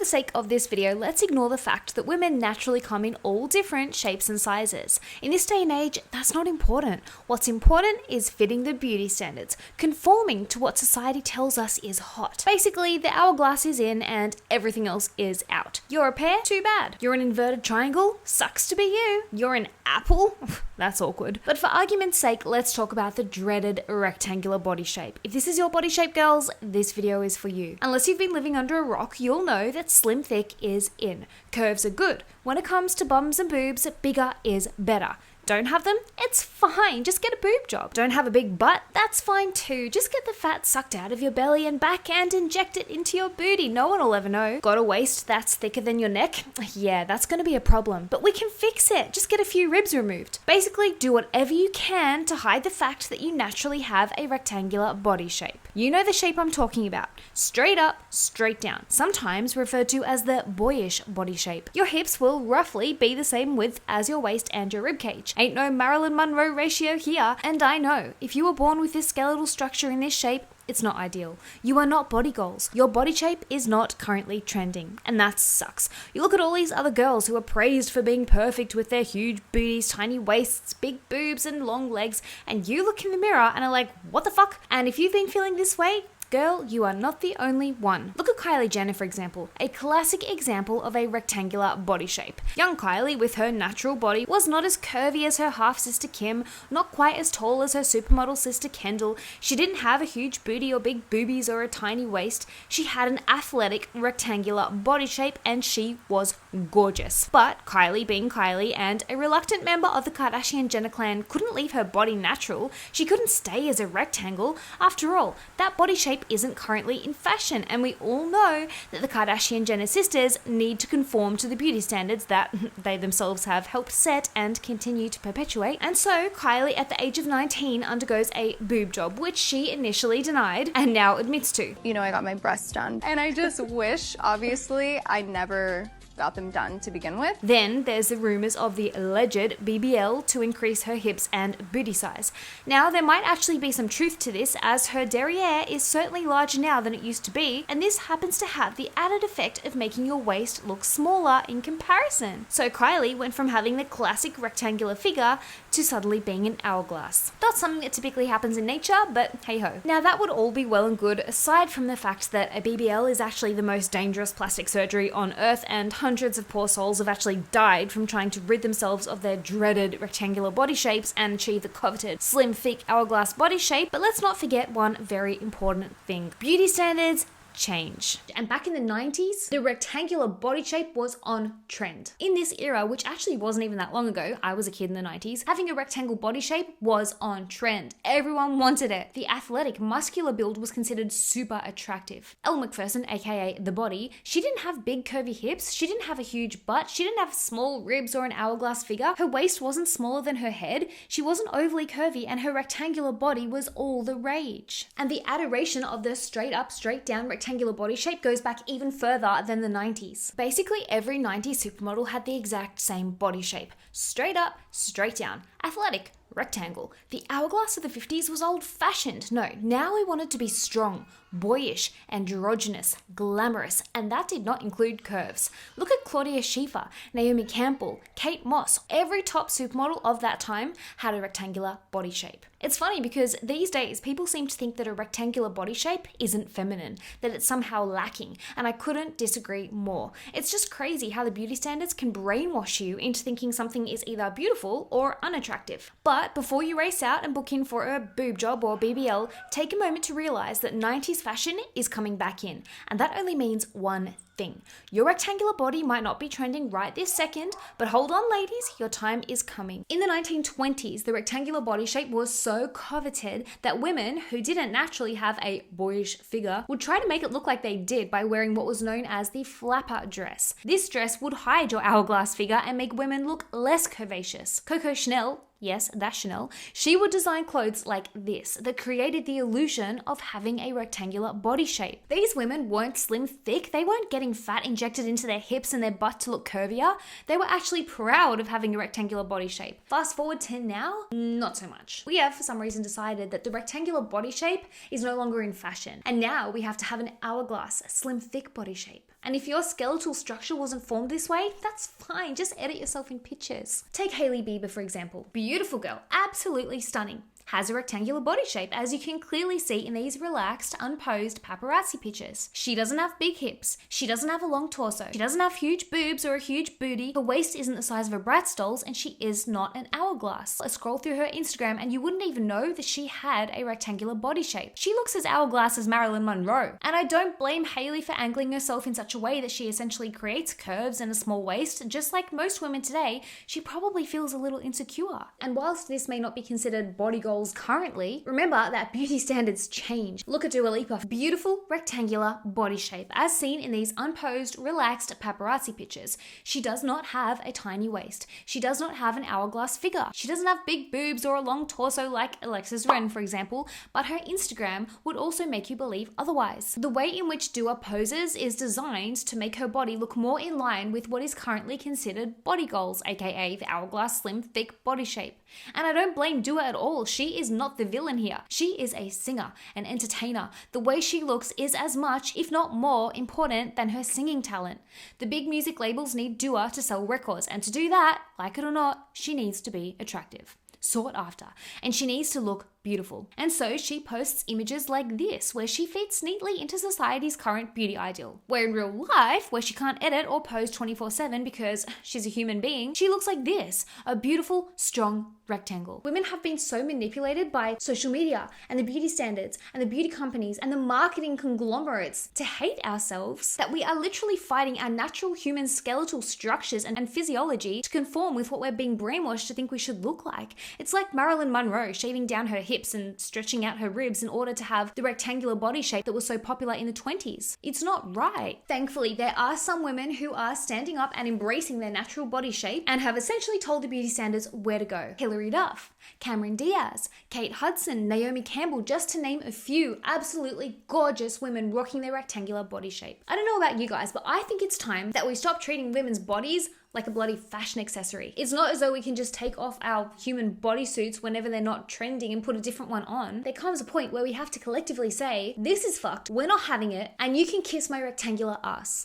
the sake of this video, let's ignore the fact that women naturally come in all different shapes and sizes. In this day and age, that's not important. What's important is fitting the beauty standards, conforming to what society tells us is hot. Basically, the hourglass is in and everything else is out. You're a pear? Too bad. You're an inverted triangle? Sucks to be you. You're an apple? That's awkward. But for argument's sake, let's talk about the dreaded rectangular body shape. If this is your body shape, girls, this video is for you. Unless you've been living under a rock, you'll know that slim thick is in. Curves are good. When it comes to bums and boobs, bigger is better. Don't have them? It's fine. Just get a boob job. Don't have a big butt? That's fine too. Just get the fat sucked out of your belly and back and inject it into your booty. No one will ever know. Got a waist that's thicker than your neck? Yeah, that's going to be a problem. But we can fix it. Just get a few ribs removed. Basically, do whatever you can to hide the fact that you naturally have a rectangular body shape. You know the shape I'm talking about. Straight up, straight down. Sometimes referred to as the boyish body shape. Your hips will roughly be the same width as your waist and your ribcage. Ain't no Marilyn Monroe ratio here. And I know, if you were born with this skeletal structure in this shape, it's not ideal. You are not body goals. Your body shape is not currently trending, and that sucks. You look at all these other girls who are praised for being perfect with their huge booties, tiny waists, big boobs, and long legs, and you look in the mirror and are like, what the fuck? And if you've been feeling this way, girl, you are not the only one. Look at Kylie Jenner, for example, a classic example of a rectangular body shape. Young Kylie, with her natural body, was not as curvy as her half-sister Kim, not quite as tall as her supermodel sister Kendall. She didn't have a huge booty or big boobies or a tiny waist. She had an athletic, rectangular body shape, and she was gorgeous. But Kylie, being Kylie, and a reluctant member of the Kardashian-Jenner clan, couldn't leave her body natural. She couldn't stay as a rectangle. After all, that body shape isn't currently in fashion, and we all know that the Kardashian-Jenner sisters need to conform to the beauty standards that they themselves have helped set and continue to perpetuate. And so Kylie, at the age of 19, undergoes a boob job, which she initially denied and now admits to. You know, I got my breasts done, and I just wish, obviously, I never got them done to begin with. Then there's the rumors of the alleged BBL to increase her hips and booty size. Now, there might actually be some truth to this, as her derriere is certainly larger now than it used to be, and this happens to have the added effect of making your waist look smaller in comparison. So Kylie went from having the classic rectangular figure to suddenly being an hourglass. That's something that typically happens in nature, but hey ho. Now, that would all be well and good, aside from the fact that a BBL is actually the most dangerous plastic surgery on earth, and hundreds of poor souls have actually died from trying to rid themselves of their dreaded rectangular body shapes and achieve the coveted slim, thick hourglass body shape. But let's not forget one very important thing. Beauty standards change. And back in the 90s, the rectangular body shape was on trend. In this era, which actually wasn't even that long ago, I was a kid in the 90s, having a rectangle body shape was on trend. Everyone wanted it. The athletic, muscular build was considered super attractive. Elle Macpherson, aka The Body, she didn't have big curvy hips, she didn't have a huge butt, she didn't have small ribs or an hourglass figure, her waist wasn't smaller than her head, she wasn't overly curvy, and her rectangular body was all the rage. And the adoration of the straight up, straight down rectangular body shape goes back even further than the 90s. Basically, every 90s supermodel had the exact same body shape. Straight up, straight down, athletic, rectangle. The hourglass of the 50s was old-fashioned. No, now we want it to be strong, boyish, androgynous, glamorous, and that did not include curves. Look at Claudia Schiffer, Naomi Campbell, Kate Moss. Every top supermodel of that time had a rectangular body shape. It's funny because these days people seem to think that a rectangular body shape isn't feminine, that it's somehow lacking, and I couldn't disagree more. It's just crazy how the beauty standards can brainwash you into thinking something is either beautiful or unattractive. But before you race out and book in for a boob job or BBL, take a moment to realize that 90s fashion is coming back in, and that only means one thing. Your rectangular body might not be trending right this second, but hold on ladies, your time is coming. In the 1920s, the rectangular body shape was so coveted that women who didn't naturally have a boyish figure would try to make it look like they did by wearing what was known as the flapper dress. This dress would hide your hourglass figure and make women look less curvaceous. Coco Chanel, yes, that's Chanel, she would design clothes like this that created the illusion of having a rectangular body shape. These women weren't slim thick, they weren't getting fat injected into their hips and their butt to look curvier. They were actually proud of having a rectangular body shape. Fast forward to now, not so much. We have for some reason decided that the rectangular body shape is no longer in fashion, and now we have to have an hourglass, slim thick body shape. And if your skeletal structure wasn't formed this way, that's fine. Just edit yourself in pictures. Take Hailey Bieber, for example. Beautiful girl, absolutely stunning. Has a rectangular body shape, as you can clearly see in these relaxed, unposed paparazzi pictures. She doesn't have big hips. She doesn't have a long torso. She doesn't have huge boobs or a huge booty. Her waist isn't the size of a Bratz doll's, and she is not an hourglass. Let's scroll through her Instagram and you wouldn't even know that she had a rectangular body shape. She looks as hourglass as Marilyn Monroe. And I don't blame Hailey for angling herself in such a way that she essentially creates curves and a small waist. Just like most women today, she probably feels a little insecure. And whilst this may not be considered body goals currently, remember that beauty standards change. Look at Dua Lipa. Beautiful rectangular body shape, as seen in these unposed, relaxed paparazzi pictures. She does not have a tiny waist. She does not have an hourglass figure. She doesn't have big boobs or a long torso like Alexis Ren, for example, but her Instagram would also make you believe otherwise. The way in which Dua poses is designed to make her body look more in line with what is currently considered body goals, aka the hourglass, slim, thick body shape. And I don't blame Dua at all. She is not the villain here. She is a singer, an entertainer. The way she looks is as much, if not more, important than her singing talent. The big music labels need Dua to sell records, and to do that, like it or not, she needs to be attractive, sought after, and she needs to look beautiful. And so she posts images like this, where she fits neatly into society's current beauty ideal. Where in real life, where she can't edit or pose 24/7 because she's a human being, she looks like this, a beautiful, strong rectangle. Women have been so manipulated by social media and the beauty standards and the beauty companies and the marketing conglomerates to hate ourselves that we are literally fighting our natural human skeletal structures and physiology to conform with what we're being brainwashed to think we should look like. It's like Marilyn Monroe shaving down her hips and stretching out her ribs in order to have the rectangular body shape that was so popular in the 20s. It's not right. Thankfully, there are some women who are standing up and embracing their natural body shape and have essentially told the beauty standards where to go. Hilary Duff, Cameron Diaz, Kate Hudson, Naomi Campbell, just to name a few absolutely gorgeous women rocking their rectangular body shape. I don't know about you guys, but I think it's time that we stop treating women's bodies like a bloody fashion accessory. It's not as though we can just take off our human bodysuits whenever they're not trending and put a different one on. There comes a point where we have to collectively say, this is fucked, we're not having it, and you can kiss my rectangular ass.